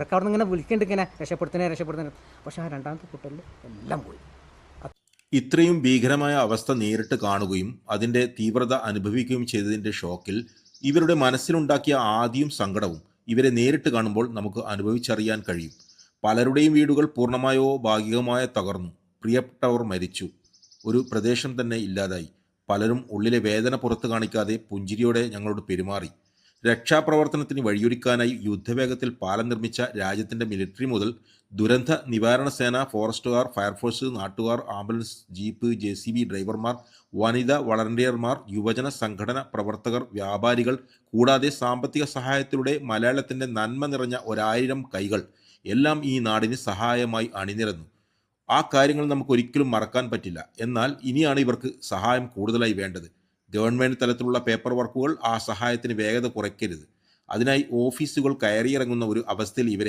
അവർക്ക് അവിടെ നിന്ന് ഇങ്ങനെ വിളിക്കുന്നുണ്ട്, ഇങ്ങനെ രക്ഷപ്പെടുത്തണേ. പക്ഷെ ആ രണ്ടാമത്തെ പൊട്ടലിൽ എല്ലാം പോയി. ഇത്രയും ഭീകരമായ അവസ്ഥ നേരിട്ട് കാണുകയും അതിൻ്റെ തീവ്രത അനുഭവിക്കുകയും ചെയ്തതിൻ്റെ ഷോക്കിൽ ഇവരുടെ മനസ്സിലുണ്ടാക്കിയ ആദിയും സങ്കടവും ഇവരെ നേരിട്ട് കാണുമ്പോൾ നമുക്ക് അനുഭവിച്ചറിയാൻ കഴിയും. പലരുടെയും വീടുകൾ പൂർണ്ണമായോ ഭാഗികമായോ തകർന്നു. പ്രിയപ്പെട്ടവർ മരിച്ചു. ഒരു പ്രദേശം തന്നെ ഇല്ലാതായി. പലരും ഉള്ളിലെ വേദന പുറത്തു കാണിക്കാതെ പുഞ്ചിരിയോടെ ഞങ്ങളോട് പെരുമാറി. രക്ഷാപ്രവർത്തനത്തിന് വഴിയൊരുക്കാനായി യുദ്ധവേഗത്തിൽ പാലം നിർമ്മിച്ച രാജ്യത്തിൻ്റെ മിലിറ്ററി മുതൽ ദുരന്ത നിവാരണ സേന, ഫോറസ്റ്റുകാർ, ഫയർഫോഴ്സ്, നാട്ടുകാർ, ആംബുലൻസ്, ജീപ്പ്, JCB ഡ്രൈവർമാർ, വനിതാ വളണ്ടിയർമാർ, യുവജന സംഘടന പ്രവർത്തകർ, വ്യാപാരികൾ, കൂടാതെ സാമ്പത്തിക സഹായത്തിലൂടെ മലയാളത്തിൻ്റെ നന്മ നിറഞ്ഞ 1000 കൈകൾ എല്ലാം ഈ നാടിന് സഹായമായി അണിനിരന്നു. ആ കാര്യങ്ങൾ നമുക്ക് ഒരിക്കലും മറക്കാൻ പറ്റില്ല. എന്നാൽ ഇനിയാണ് ഇവർക്ക് സഹായം കൂടുതലായി വേണ്ടത്. ഗവൺമെൻറ് തലത്തിലുള്ള പേപ്പർ വർക്കുകൾ ആ സഹായത്തിന് വേഗത കുറയ്ക്കരുത്. അതിനായി ഓഫീസുകൾ കയറിയിറങ്ങുന്ന ഒരു അവസ്ഥയിൽ ഇവരെ